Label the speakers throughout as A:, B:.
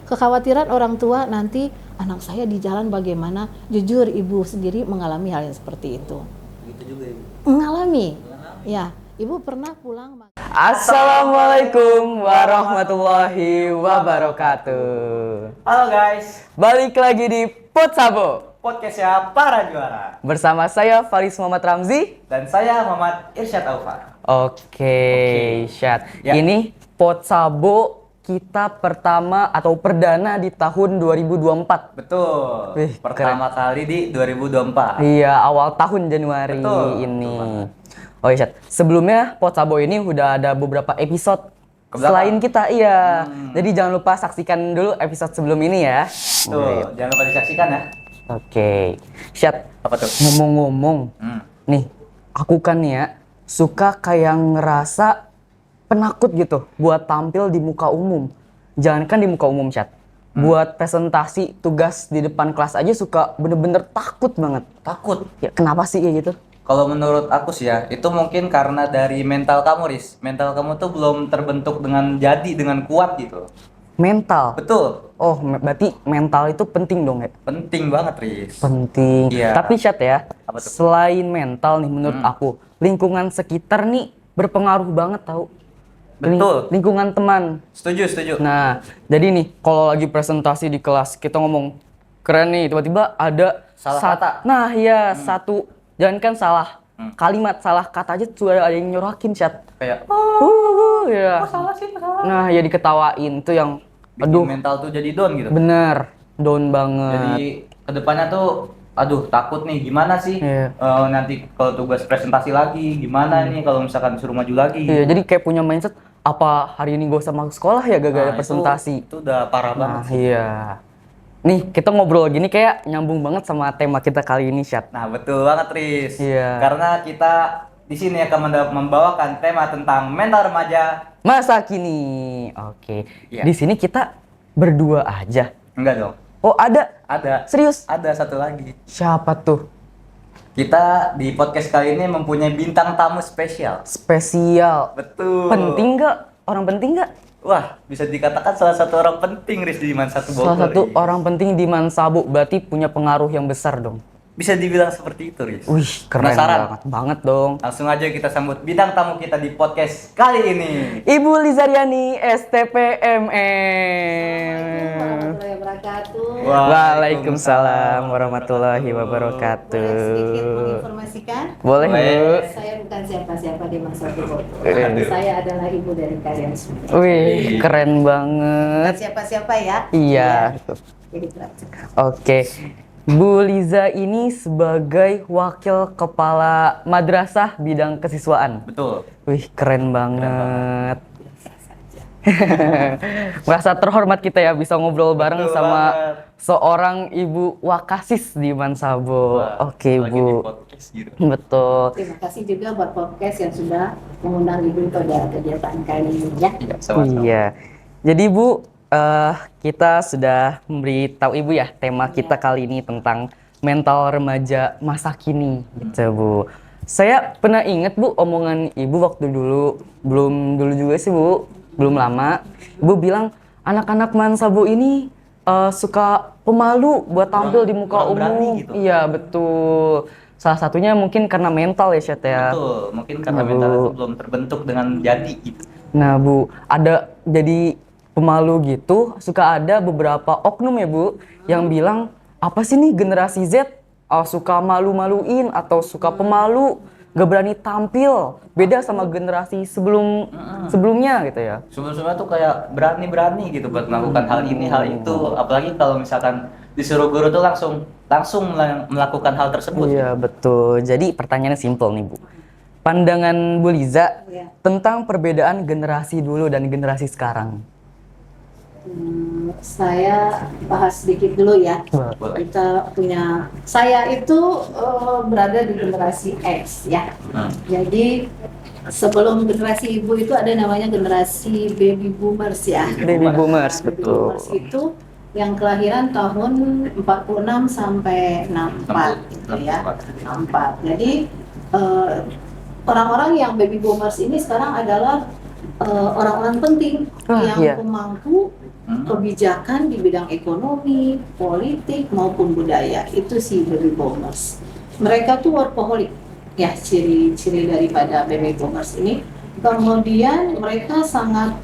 A: kekhawatiran orang tua nanti anak saya di jalan bagaimana. Jujur ibu sendiri mengalami hal yang seperti itu.
B: Gitu juga ibu.
A: Mengalami. Ya, ibu pernah pulang.
C: Assalamualaikum warahmatullahi wabarakatuh.
B: Halo guys,
C: Balik lagi di Potsabo
B: podcastnya para juara.
C: bersama saya Faris Muhammad Ramzi.
B: Dan saya Muhammad Irsyad Aufar.
C: Oke, Syad.
B: Ya.
C: Ini Potsabo kita pertama atau perdana di tahun 2024.
B: Betul.
C: Wih,
B: Pertama kali di 2024.
C: Iya, awal tahun Januari
B: Betul,
C: ini.
B: betul
C: Oh iya, Syad. Sebelumnya Potsabo ini udah ada beberapa episode
B: Kebelakang.
C: selain kita, iya. Jadi jangan lupa saksikan dulu episode sebelum ini ya.
B: Tuh, jangan lupa disaksikan ya.
C: Oke, Syad.
B: Apa tuh?
C: Ngomong-ngomong, nih, aku kan ya suka kayak ngerasa penakut gitu buat tampil di muka umum. Jangankan di muka umum, Syad. Buat presentasi tugas di depan kelas aja suka bener-bener takut banget.
B: Takut.
C: Ya kenapa sih kayak gitu?
B: Kalau menurut aku sih ya, itu mungkin karena dari mental kamu, Riz. Mental kamu tuh belum terbentuk dengan kuat gitu.
C: Mental.
B: Betul.
C: Oh, berarti mental itu penting dong ya?
B: Penting banget, Riz.
C: Penting.
B: Iya.
C: Tapi Syad ya,
B: Apa tuh?
C: selain mental nih menurut aku, lingkungan sekitar nih berpengaruh banget tau.
B: Betul.
C: Lingkungan teman.
B: Setuju.
C: Nah, jadi nih kalau lagi presentasi di kelas kita ngomong keren nih, tiba-tiba ada
B: Salah kata.
C: Nah, iya, satu jangankan salah kalimat, salah kata aja sudah ada yang nyorokin, Syad.
B: Kayak,
C: Ya.
B: salah sih, salah.
C: Nah, ya diketawain tuh yang
B: Aduh, mental tuh jadi down gitu.
C: bener, down banget.
B: Jadi kedepannya tuh, aduh takut nih gimana sih
C: Iya.
B: nanti kalau tugas presentasi lagi gimana nih kalau misalkan disuruh maju lagi.
C: Iya, jadi kayak punya mindset apa hari ini gak usah masuk sekolah ya gara-gara
B: Nah,
C: presentasi.
B: Itu udah parah banget.
C: Nah, iya. Nih, kita ngobrol gini kayak nyambung banget sama tema kita kali ini, Syad.
B: Nah betul banget, Riz.
C: Iya.
B: Karena kita di sini akan membawakan tema tentang mental remaja.
C: Masa kini. Oke.
B: Iya.
C: Di sini kita berdua aja.
B: Enggak dong.
C: Oh, ada.
B: Ada.
C: Serius?
B: Ada satu lagi.
C: Siapa tuh?
B: Kita di podcast kali ini mempunyai bintang tamu spesial.
C: Spesial.
B: Betul.
C: Penting nggak? Orang penting nggak?
B: Wah, bisa dikatakan salah satu orang penting, Riz, di Mansatu Bogor.
C: Salah satu
B: Riz.
C: orang penting di Mansabo, berarti punya pengaruh yang besar dong.
B: Bisa dibilang seperti itu, Riz.
C: Wih, keren
B: Penasaran?
C: banget. Banget dong.
B: Langsung aja kita sambut bintang tamu kita di podcast kali ini.
C: Ibu Lizaryani, STPMM.
A: Warahmatullahi wabarakatuh.
C: Waalaikumsalam warahmatullahi
A: Boleh
C: wabarakatuh.
A: sedikit menginformasikan?
C: Boleh, Bu.
A: Saya bukan siapa-siapa di masa Bogor.
C: Aduh.
A: Saya adalah ibu dari kalian semua.
C: Wih, keren
A: Bukan
C: banget.
A: siapa-siapa ya.
C: Iya.
A: Jadi pelajar.
C: Oke. Bu Liza ini sebagai wakil kepala madrasah bidang kesiswaan.
B: Betul.
C: Wih, keren banget. Merasa terhormat kita ya bisa ngobrol bareng
B: Betul
C: sama
B: banget.
C: seorang ibu wakasis di Mansabo.
B: Wah,
C: Oke,
B: lagi di
C: Bu.
B: podcast gitu.
C: Betul.
A: Terima kasih juga buat podcast yang sudah mengundang ibu pada kegiatan kali ini ya.
B: Iya, sama-sama.
C: Iya. Jadi Bu, kita sudah memberitahu Ibu ya tema kita kali ini tentang mental remaja masa kini gitu Bu. Saya pernah inget Bu omongan Ibu waktu belum dulu juga sih Bu, belum lama. Ibu bilang anak-anak Mansabo ini suka pemalu buat tampil di muka
B: kurang berani
C: umum.
B: gitu.
C: Iya betul. Salah satunya mungkin karena mental ya Syed ya.
B: Betul. Mungkin karena
C: Nah, Bu.
B: mental itu belum terbentuk dengan jadi gitu.
C: Nah Bu, ada jadi pemalu gitu, suka ada beberapa oknum ya Bu, yang bilang, apa sih nih generasi Z suka malu-maluin atau suka pemalu, gak berani tampil, beda sama generasi sebelumnya gitu ya.
B: Sebelum-sebelumnya tuh kayak berani-berani gitu buat melakukan hal ini, hal itu. Apalagi kalau misalkan disuruh guru tuh langsung melakukan hal tersebut.
C: Iya betul, jadi pertanyaannya simpel nih Bu. Pandangan Bu Liza
A: Iya.
C: tentang perbedaan generasi dulu dan generasi sekarang.
A: Saya bahas sedikit dulu ya.
B: Boleh.
A: Saya itu berada di generasi X ya. Jadi sebelum generasi ibu itu ada namanya generasi baby boomers ya.
C: Baby boomers,
A: Baby
C: betul.
A: boomers itu yang kelahiran tahun 46 sampai 64 gitu ya. 64. Jadi orang-orang yang baby boomers ini sekarang adalah orang-orang penting
C: Ah,
A: yang
C: iya.
A: pemangku kebijakan di bidang ekonomi, politik maupun budaya. Itu si baby boomers. Mereka tuh workaholic ya, ciri-ciri daripada baby boomers ini. Kemudian mereka sangat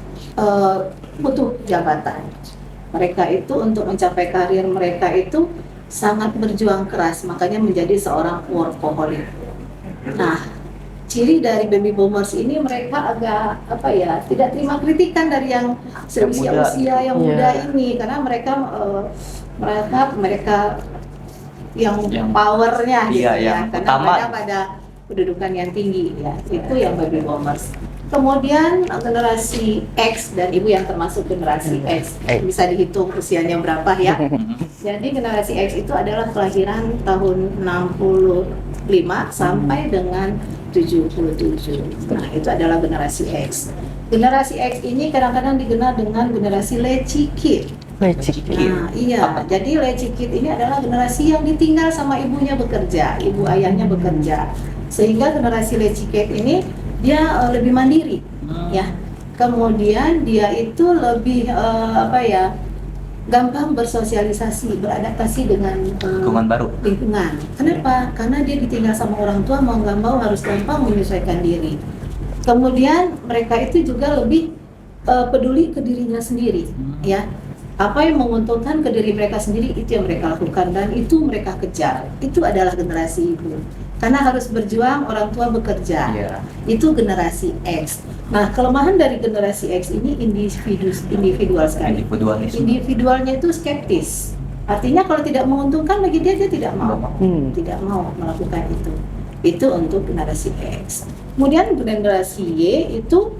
A: butuh jabatan. Mereka itu untuk mencapai karir mereka itu sangat berjuang keras, makanya menjadi seorang workaholic. Nah, ciri dari baby boomers ini mereka agak tidak terima kritikan dari yang usia yang muda ini, karena mereka yang powernya gitu ya, karena pada kedudukan yang tinggi ya, itu yang baby boomers. Kemudian generasi X, dan ibu yang termasuk generasi X, bisa dihitung usianya berapa ya. Jadi generasi X itu adalah kelahiran tahun 65 sampai dengan 77. Nah, itu adalah generasi X. Generasi X ini kadang-kadang dikenal dengan generasi latchkey kid. Nah, iya. Jadi latchkey kid ini adalah generasi yang ditinggal sama ibunya bekerja, ibu ayahnya bekerja. Sehingga generasi latchkey kid ini dia lebih mandiri, ya. Kemudian dia itu lebih gampang bersosialisasi, beradaptasi dengan
B: lingkungan baru.
A: Kenapa? Karena dia ditinggal sama orang tua, mau nggak mau harus gampang menyesuaikan diri. Kemudian mereka itu juga lebih peduli ke dirinya sendiri, ya. Apa yang menguntungkan ke diri mereka sendiri itu yang mereka lakukan dan itu mereka kejar. Itu adalah generasi ibu. Karena harus berjuang, orang tua bekerja. Itu generasi X. Nah, kelemahan dari generasi X ini individual sekali. Individualnya itu skeptis. Artinya kalau tidak menguntungkan bagi dia tidak mau. Tidak mau melakukan itu. Itu untuk generasi X. Kemudian generasi Y itu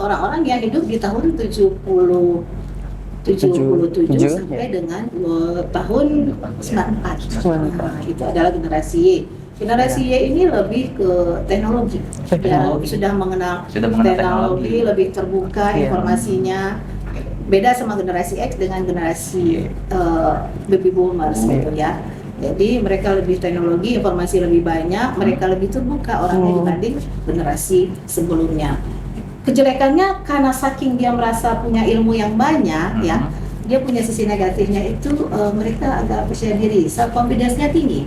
A: orang-orang yang hidup di tahun 77 sampai dengan tahun 94. Nah, itu adalah generasi Y. Generasi Y ini lebih ke teknologi. Ya, sudah mengenal teknologi, lebih terbuka informasinya. Beda sama generasi X dengan generasi baby boomers gitu ya. Jadi mereka lebih teknologi, informasi lebih banyak, mereka lebih terbuka orangnya dibanding generasi sebelumnya. Kejelekannya karena saking dia merasa punya ilmu yang banyak ya, dia punya sisi negatifnya itu mereka agak percaya diri, self confidence-nya tinggi.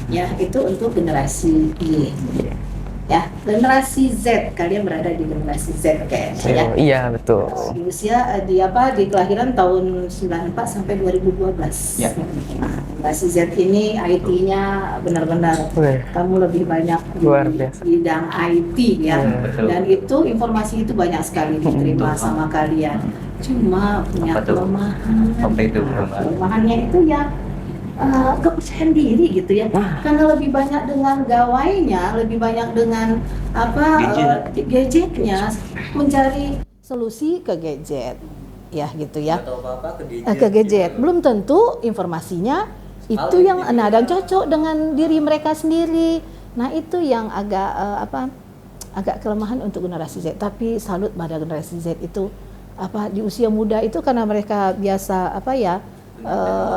A: Ya, itu untuk generasi Y. Ya, generasi Z, kalian berada di generasi Z kayaknya ya.
C: Iya, betul.
A: Di usia di kelahiran tahun 94 sampai 2012.
B: Ya.
A: Nah, generasi Z ini IT-nya benar-benar kamu lebih banyak di bidang IT ya. Dan itu informasi itu banyak sekali diterima sama kalian. Cuma punya kelemahan. Kelemahannya itu ya kepercayaan diri gitu ya, karena lebih banyak dengan gawainya, lebih banyak dengan gadgetnya, mencari solusi ke gadget, ya gitu ya, ke gadget. Belum tentu informasinya itu yang dan cocok dengan diri mereka sendiri. Nah, itu yang agak kelemahan untuk generasi Z. Tapi salut pada generasi Z itu di usia muda itu karena mereka biasa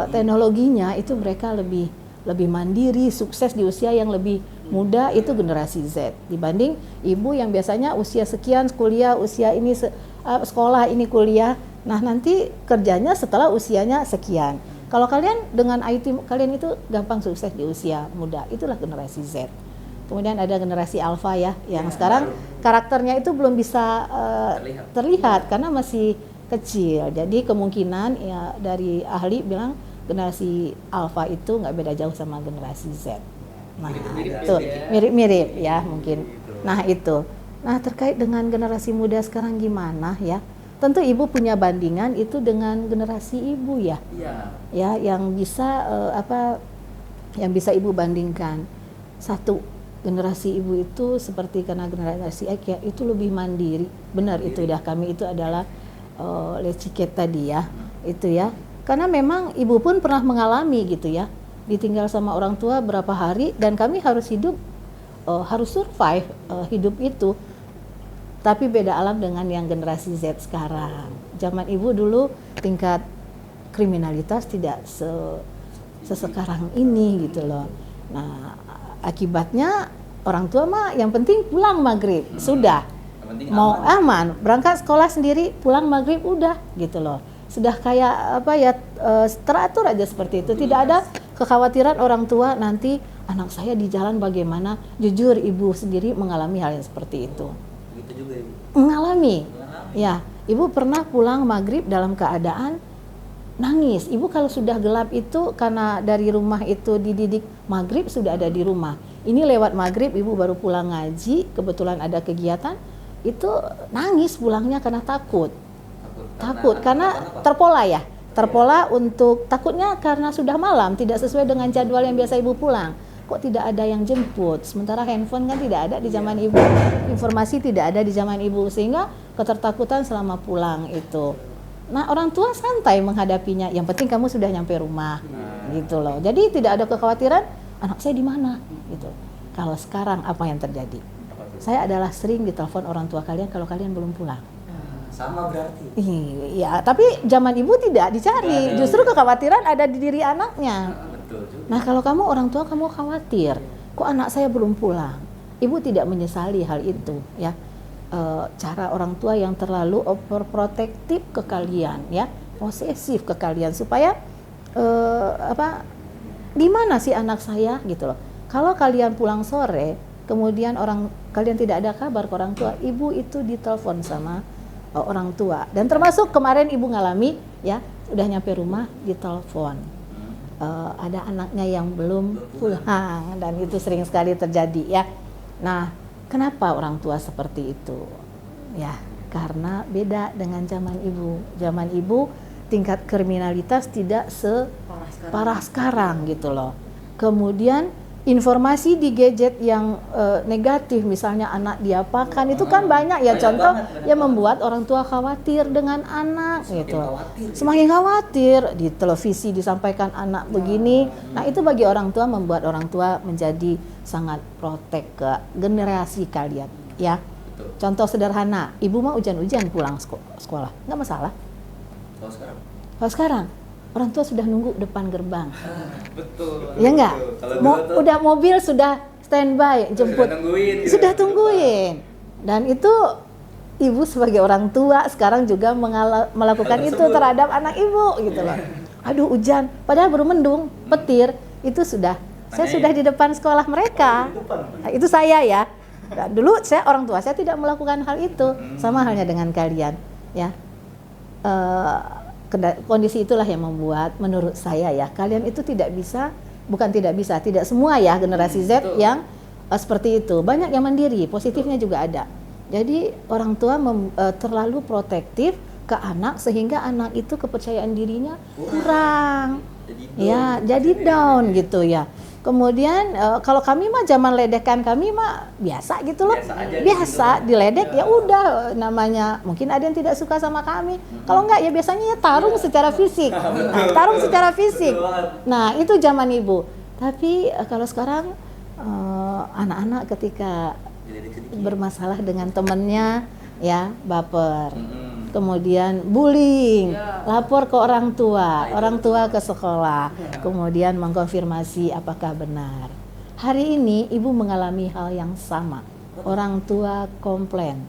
A: teknologinya itu mereka lebih mandiri, sukses di usia yang lebih muda. Itu generasi Z dibanding ibu yang biasanya usia sekian kuliah, usia ini sekolah, ini kuliah. Nah, nanti kerjanya setelah usianya sekian. Kalau kalian dengan IT, kalian itu gampang sukses di usia muda. Itulah generasi Z. Kemudian ada generasi Alpha ya, yang sekarang karakternya itu belum bisa terlihat karena masih kecil. Jadi kemungkinan ya dari ahli bilang generasi Alpha itu nggak beda jauh sama generasi Z. Nah, itu mirip-mirip ya mungkin. Nah, itu. Nah, terkait dengan generasi muda sekarang gimana ya? Tentu ibu punya bandingan itu dengan generasi ibu ya. Ya, yang bisa yang bisa ibu bandingkan. Satu, generasi ibu itu seperti karena generasi X ya, itu lebih mandiri. Benar itu dah, kami itu adalah lecikit tadi ya, itu ya, karena memang ibu pun pernah mengalami gitu ya, ditinggal sama orang tua berapa hari dan kami harus hidup, harus survive hidup itu. Tapi beda alam dengan yang generasi Z sekarang. Zaman ibu dulu tingkat kriminalitas tidak sesekarang ini gitu loh. Nah, akibatnya orang tua mah yang penting pulang maghrib sudah.
B: Yang penting
A: mau aman, berangkat sekolah sendiri, pulang maghrib udah gitu loh. Sudah kayak apa ya, teratur aja seperti itu. Tidak ada kekhawatiran orang tua nanti anak saya di jalan bagaimana. Jujur ibu sendiri mengalami hal yang seperti itu.
B: Begitu juga Ibu.
A: Mengalami. Ya, ibu pernah pulang maghrib dalam keadaan nangis. Ibu kalau sudah gelap itu karena dari rumah itu dididik maghrib sudah ada di rumah. Ini lewat maghrib ibu baru pulang ngaji, kebetulan ada kegiatan, itu nangis pulangnya karena takut. Takut karena terpola ya. Terpola untuk takutnya karena sudah malam, tidak sesuai dengan jadwal yang biasa ibu pulang. Kok tidak ada yang jemput? Sementara handphone kan tidak ada di zaman ibu, informasi tidak ada di zaman ibu, sehingga ketertakutan selama pulang itu. Nah, orang tua santai menghadapinya. Yang penting kamu sudah nyampe rumah, gitu loh. Jadi tidak ada kekhawatiran anak saya di mana, gitu. Kalau sekarang apa yang terjadi? Saya adalah sering ditelepon orang tua kalian kalau kalian belum pulang.
B: Sama berarti.
A: Iya, tapi zaman ibu tidak dicari. Justru kekhawatiran ada di diri anaknya.
B: Betul juga.
A: Nah, kalau kamu orang tua kamu khawatir, kok anak saya belum pulang? Ibu tidak menyesali hal itu, ya. Cara orang tua yang terlalu overprotective ke kalian, ya, posesif ke kalian supaya di mana sih anak saya gitu loh. Kalau kalian pulang sore, kemudian kalian tidak ada kabar ke orang tua, ibu itu ditelepon sama orang tua. Dan termasuk kemarin ibu ngalami, ya, udah nyampe rumah ditelepon. Ada anaknya yang belum pulang dan itu sering sekali terjadi, ya. Nah, kenapa orang tua seperti itu? Ya, karena beda dengan zaman ibu. Zaman ibu tingkat kriminalitas tidak separah sekarang gitu loh. Kemudian informasi di gadget yang negatif, misalnya anak diapakan, itu kan banyak ya, contoh yang membuat orang tua khawatir dengan anak gitu. Semakin khawatir, di televisi disampaikan anak begini. Nah, itu bagi orang tua membuat orang tua menjadi sangat protek ke generasi kalian, ya. Contoh sederhana, ibu mah hujan-hujan pulang sekolah, nggak masalah. Kalau sekarang orang tua sudah nunggu depan gerbang.
B: Betul.
A: Ya enggak? Udah mobil sudah standby jemput. Sudah tungguin. Dan itu ibu sebagai orang tua sekarang juga melakukan itu terhadap anak ibu gitu loh. Aduh hujan, padahal baru mendung, petir, itu sudah. Saya sudah di depan sekolah mereka. Nah, itu saya ya. Nah, dulu orang tua saya tidak melakukan hal itu. Sama halnya dengan kalian, ya. Kondisi itulah yang membuat menurut saya ya, kalian itu tidak semua ya generasi Z yang seperti itu. Banyak yang mandiri, positifnya juga ada. Jadi orang tua terlalu protektif ke anak sehingga anak itu kepercayaan dirinya kurang. Jadi down gitu ya. Kemudian kalau kami mah zaman ledekan kami mah biasa gitu loh. Biasa diledek ya udah, namanya mungkin ada yang tidak suka sama kami. Kalau enggak ya biasanya ya tarung secara fisik. Tarung secara fisik. Nah, itu zaman ibu. Tapi kalau sekarang anak-anak ketika bermasalah dengan temannya ya baper. Kemudian bullying, lapor ke orang tua ke sekolah, kemudian mengkonfirmasi apakah benar. Hari ini ibu mengalami hal yang sama. Orang tua komplain,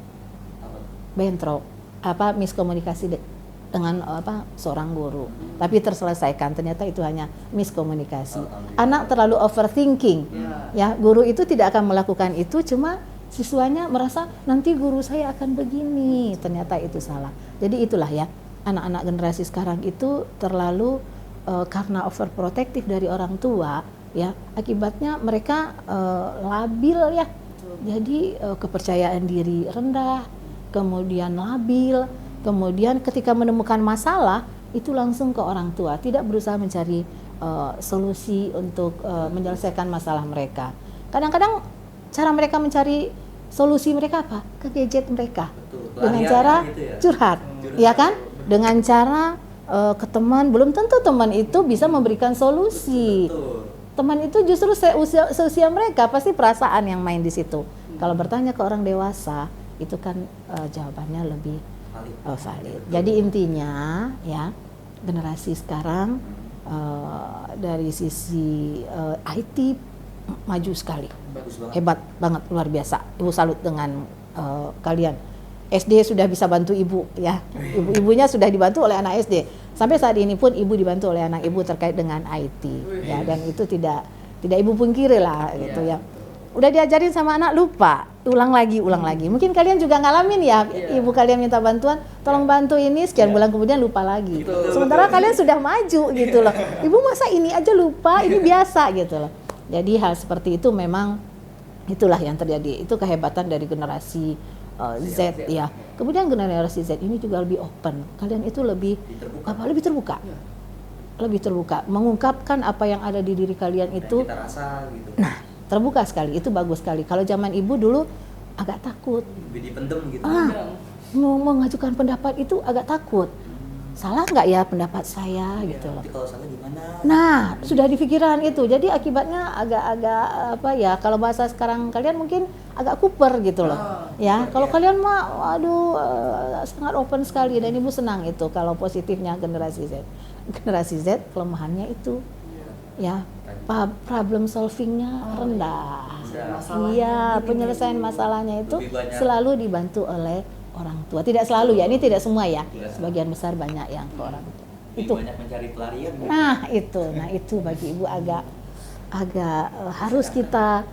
A: bentrok, miskomunikasi dengan seorang guru. Tapi terselesaikan, ternyata itu hanya miskomunikasi. Anak terlalu overthinking. Ya, guru itu tidak akan melakukan itu, cuma siswanya merasa nanti guru saya akan begini, ternyata itu salah. Jadi itulah ya, anak-anak generasi sekarang itu terlalu karena overprotective dari orang tua ya, akibatnya mereka labil ya. Jadi kepercayaan diri rendah, kemudian labil, kemudian ketika menemukan masalah itu langsung ke orang tua, tidak berusaha mencari solusi untuk menyelesaikan masalah mereka. Kadang-kadang cara mereka mencari solusi mereka apa? Ke gadget mereka. Dengan cara gitu ya? Curhat, ya kan? Dengan cara ke teman, belum tentu teman itu bisa memberikan solusi. Teman itu justru seusia mereka, pasti perasaan yang main di situ. Kalau bertanya ke orang dewasa, itu kan jawabannya lebih valid. Jadi intinya ya, generasi sekarang dari sisi IT maju sekali, hebat banget, luar biasa. Ibu salut dengan kalian. SD sudah bisa bantu ibu ya, ibunya sudah dibantu oleh anak SD. Sampai saat ini pun ibu dibantu oleh anak ibu terkait dengan IT ya, dan itu tidak ibu pungkiri lah gitu ya. Udah diajarin sama anak lupa, ulang lagi. Mungkin kalian juga ngalamin ya, ibu kalian minta bantuan, tolong bantu ini, sekian bulan kemudian lupa lagi. Sementara kalian sudah maju gitu loh. Ibu masa ini aja lupa, ini biasa gitu loh. Jadi hal seperti itu memang itulah yang terjadi. Itu kehebatan dari generasi Z ya. Kemudian generasi Z ini juga lebih open. Kalian itu lebih terbuka. Lebih terbuka, mengungkapkan apa yang ada di diri kalian itu.
B: Kita rasa gitu.
A: Nah, terbuka sekali, itu bagus sekali. Kalau zaman ibu dulu agak takut.
B: Lebih dipendem gitu.
A: Mau mengajukan pendapat itu agak takut. Salah nggak ya pendapat saya gitu loh.
B: Nanti kalau salah gimana?
A: Nah, sudah di pikiran itu. Jadi akibatnya agak apa ya? Kalau bahasa sekarang kalian mungkin agak kuper gitu loh. Ya, kalau kalian mah waduh sangat open sekali dan ibu senang itu kalau positifnya generasi Z. Generasi Z kelemahannya itu ya, problem solvingnya rendah. Iya, penyelesaian masalahnya itu selalu dibantu oleh orang tua. Tidak selalu ya, ini tidak semua ya. Sebagian besar banyak yang ke orang tua. Itu
B: banyak mencari pelarian.
A: Nah, itu bagi ibu agak harus kita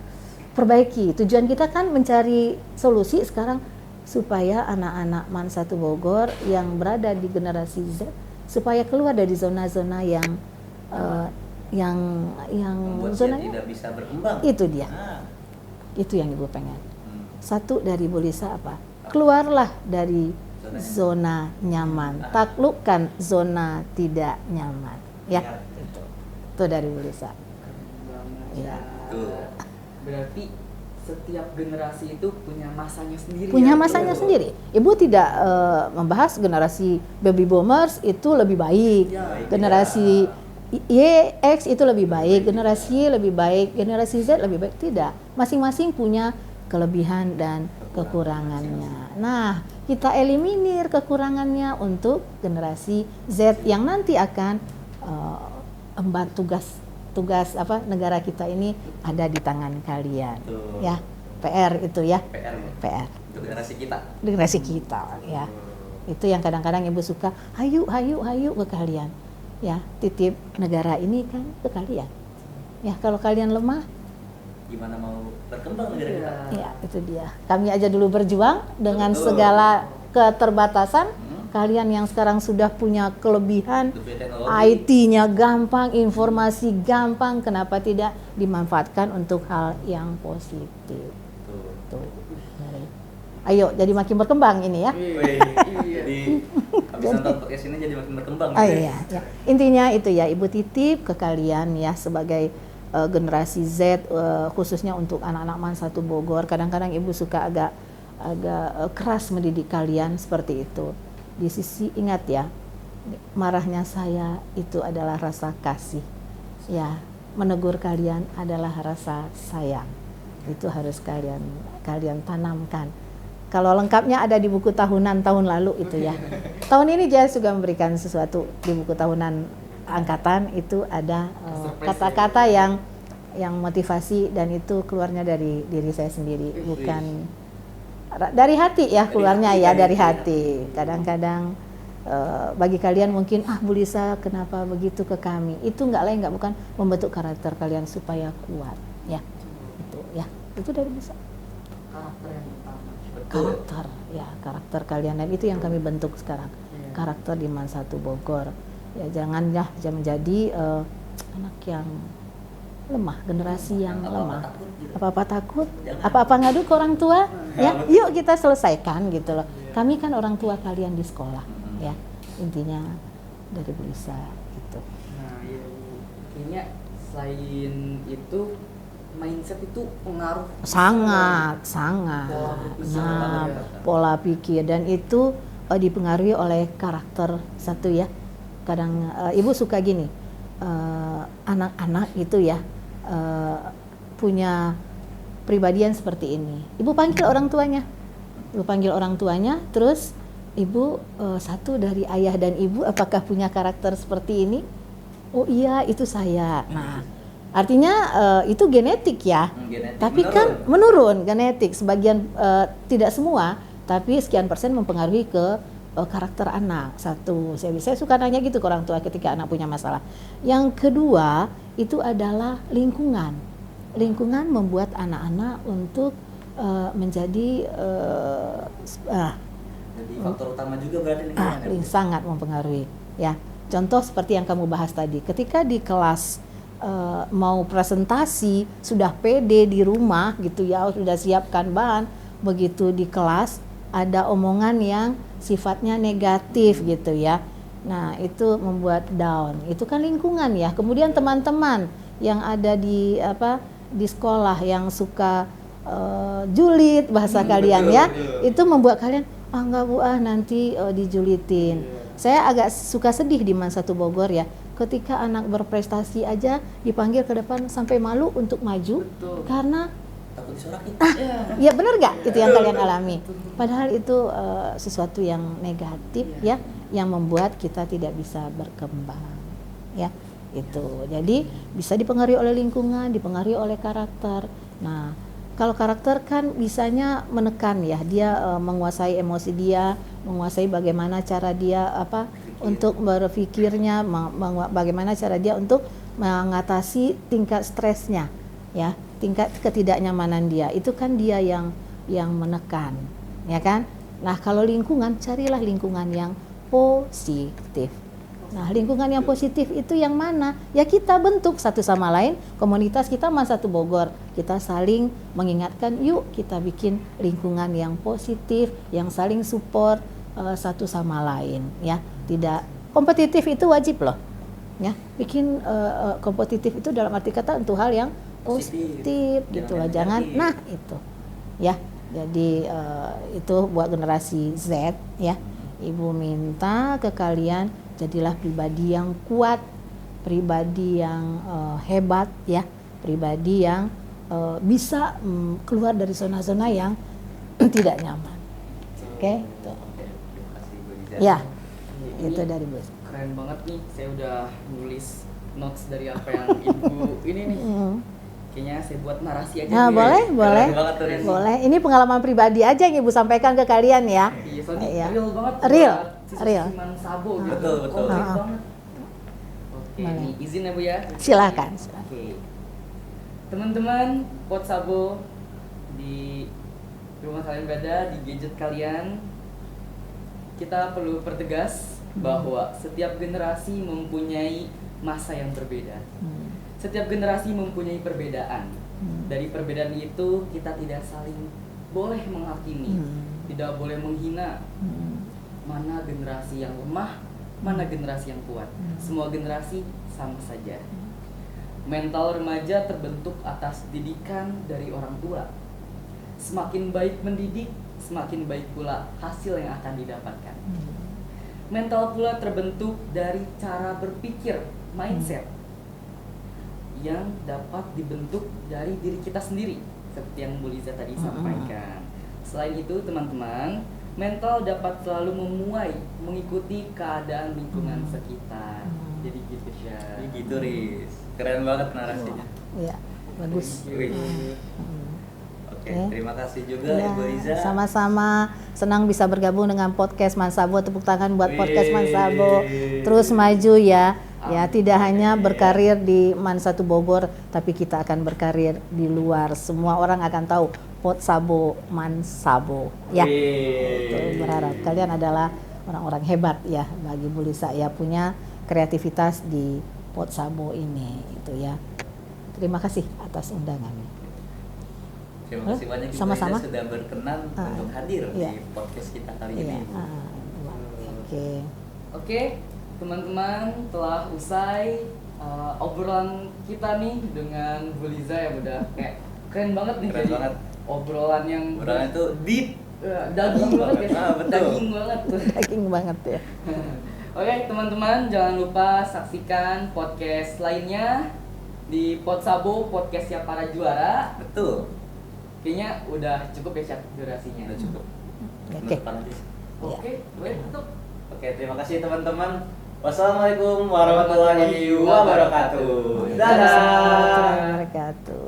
A: perbaiki. Tujuan kita kan mencari solusi sekarang supaya anak-anak MAN 1 Bogor yang berada di generasi Z supaya keluar dari zona-zona yang
B: membuat
A: zonanya
B: tidak bisa berkembang.
A: Itu dia. Itu yang ibu pengen. Satu dari Bu Lisa apa? Keluarlah dari zona nyaman, taklukkan zona tidak nyaman. Ya, itu dari Bu Lisa. Ya.
C: Berarti setiap generasi itu punya masanya sendiri.
A: Punya masanya sendiri. Ibu tidak membahas generasi baby boomers itu lebih baik, generasi Y, X itu lebih baik, generasi Y lebih baik, generasi Z lebih baik. Tidak. Masing-masing punya kelebihan dan kekurangannya. Nah, kita eliminir kekurangannya untuk generasi Z yang nanti akan emban tugas apa negara kita ini ada di tangan kalian. Ya, PR itu ya. PR.
B: Untuk
A: Generasi kita ya. Itu yang kadang-kadang ibu suka, hayu ke kalian. Ya, titip negara ini kan ke kalian. Ya, kalau kalian lemah,
B: gimana mau berkembang negara kita?
A: Ya, itu dia. Kami aja dulu berjuang dengan segala keterbatasan. Kalian yang sekarang sudah punya kelebihan, IT-nya gampang, informasi gampang, kenapa tidak dimanfaatkan untuk hal yang positif? Tuh. Ayo, jadi makin berkembang ini ya.
B: Jadi habis nonton podcast ini jadi makin berkembang.
A: Iya. Intinya itu ya, ibu titip ke kalian ya sebagai generasi Z, khususnya untuk anak-anak MAN 1 Bogor. Kadang-kadang ibu suka agak keras mendidik kalian seperti itu. Di sisi ingat ya, marahnya saya itu adalah rasa kasih. Ya, menegur kalian adalah rasa sayang. Itu harus kalian tanamkan. Kalau lengkapnya ada di buku tahunan tahun lalu itu ya. Tahun ini Jaya juga memberikan sesuatu di buku tahunan angkatan, itu ada kata-kata yang motivasi, dan itu keluarnya dari diri saya sendiri, bukan dari hati ya, keluarnya ya dari hati. Kadang-kadang bagi kalian mungkin Bu Lisa kenapa begitu ke kami, itu bukan membentuk karakter kalian supaya kuat ya. Itu dari bisa karakter kalian, dan itu yang kami bentuk sekarang, karakter di MAN 1 Bogor ya. Jangan menjadi anak yang lemah, generasi yang lemah, apa-apa takut, apa-apa ngadu ke orang tua ya. Yuk kita selesaikan gitu loh. Kami kan orang tua kalian di sekolah ya. Intinya dari Bu Lisa gitu.
C: Nah, iya Bu. Intinya selain itu mindset itu pengaruh
A: sangat. Nah, pola pikir, dan itu dipengaruhi oleh karakter satu ya. Kadang ibu suka gini, anak-anak itu ya punya pribadian seperti ini. Ibu panggil orang tuanya, terus ibu satu dari ayah dan ibu apakah punya karakter seperti ini? Oh iya, itu saya. Nah, Artinya itu genetik ya.
B: Genetik
A: Tapi kan menurun genetik, sebagian tidak semua, tapi sekian persen mempengaruhi ke karakter anak. Satu, saya suka nanya gitu ke orang tua ketika anak punya masalah. Yang kedua itu adalah lingkungan. Lingkungan membuat anak-anak untuk menjadi
B: Jadi faktor utama juga berarti lingkungan.
A: sangat mempengaruhi. Ya, contoh seperti yang kamu bahas tadi, ketika di kelas mau presentasi sudah pede di rumah gitu ya, sudah siapkan bahan, begitu di kelas ada omongan yang sifatnya negatif gitu ya. Nah, itu membuat down. Itu kan lingkungan ya. Kemudian teman-teman yang ada di di sekolah yang suka julid bahasa kalian ya, itu membuat kalian enggak Bu nanti dijulitin. Saya agak suka sedih di Man 1 Bogor ya, ketika anak berprestasi aja dipanggil ke depan sampai malu untuk maju. Karena
B: Takut disorakin.
A: ya benar nggak itu yang kalian alami? Padahal itu sesuatu yang negatif ya, yang membuat kita tidak bisa berkembang ya. Itu jadi bisa dipengaruhi oleh lingkungan, dipengaruhi oleh karakter. Nah, kalau karakter kan bisanya menekan ya, dia menguasai emosi dia, menguasai bagaimana cara dia untuk berpikirnya, bagaimana cara dia untuk mengatasi tingkat stresnya ya, tingkat ketidaknyamanan dia. Itu kan dia yang menekan, ya kan? Nah, kalau lingkungan, carilah lingkungan yang positif. Nah, lingkungan yang positif itu yang mana? Ya kita bentuk satu sama lain, komunitas kita Man 1 Bogor. Kita saling mengingatkan, yuk kita bikin lingkungan yang positif, yang saling support satu sama lain ya. Tidak kompetitif itu wajib loh. Ya, bikin kompetitif itu dalam arti kata untuk hal yang positif gitu loh. Jangan itu. Ya. Jadi itu buat generasi Z ya. Ibu minta ke kalian jadilah pribadi yang kuat, pribadi yang hebat ya, pribadi yang bisa keluar dari zona-zona yang tidak nyaman. Oke, tuh. Ya, itu dari Bu.
C: Keren banget nih, saya udah nulis notes dari apa yang Ibu ini nih. Kayaknya saya buat narasi aja.
A: Nah, boleh.
C: Boleh.
A: Ini pengalaman pribadi aja yang Ibu sampaikan ke kalian ya.
C: Iya, soalnya
A: Iya.
C: real banget.
A: Real.
C: Man Sabo gitu.
B: Betul.
C: Konkret banget. Oke,
A: Boleh.
C: nih izin ya Bu ya.
A: Silakan.
C: Oke. Teman-teman, Pot Sabo di rumah kalian berada, di gadget kalian, kita perlu pertegas bahwa setiap generasi mempunyai masa yang berbeda. Setiap generasi mempunyai perbedaan. Dari perbedaan itu kita tidak saling boleh menghakimi, tidak boleh menghina. Mana generasi yang lemah, mana generasi yang kuat. Semua generasi sama saja. Mental remaja terbentuk atas didikan dari orang tua. Semakin baik mendidik, semakin baik pula hasil yang akan didapatkan. Mental pula terbentuk dari cara berpikir, mindset, yang dapat dibentuk dari diri kita sendiri, seperti yang Bu Liza tadi sampaikan. Selain itu teman-teman, mental dapat selalu memuai, mengikuti keadaan lingkungan sekitar. Jadi gitu ya.
B: Jadi gitu Riz, keren banget narasinya.
A: Iya, bagus.
B: Oke, terima kasih juga
A: Ya,
B: Ibu Liza.
A: sama-sama, senang bisa bergabung dengan podcast Man Sabo. Tepuk tangan buat podcast Man Sabo. Terus maju ya. Ya, tidak hanya berkarir di Man 1 Bogor, tapi kita akan berkarir di luar. Semua orang akan tahu Pot Sabo, Man Sabo. Ya, itu berharap kalian adalah orang-orang hebat ya bagi Bu Lisa ya, punya kreativitas di Pot Sabo ini itu ya. Terima kasih atas undangannya.
B: Terima kasih banyak Ibu
A: Sama-sama.
B: Liza sudah berkenan untuk hadir
A: Iya.
B: di podcast kita kali
A: Iya.
B: ini.
C: Oke, teman-teman, telah usai obrolan kita nih dengan Bu Liza yang udah kayak keren banget nih.
B: Keren
C: jadi
B: banget.
C: obrolan yang
B: Obrolan itu deep.
C: daging banget ya.
B: Betul.
C: Daging banget.
A: Daging banget ya.
C: Oke, teman-teman, jangan lupa saksikan podcast lainnya di Pot Sabo, podcastnya para juara.
B: Betul.
C: Kayaknya udah cukup ya, Cak, durasinya.
B: Udah cukup.
A: Oke.
B: Penutupan aja.
C: Oke, boleh tutup.
B: Oke, terima kasih teman-teman.
D: Wassalamualaikum warahmatullahi wabarakatuh.
A: Waalaikumsalam warahmatullahi
D: Dadah.
A: wabarakatuh.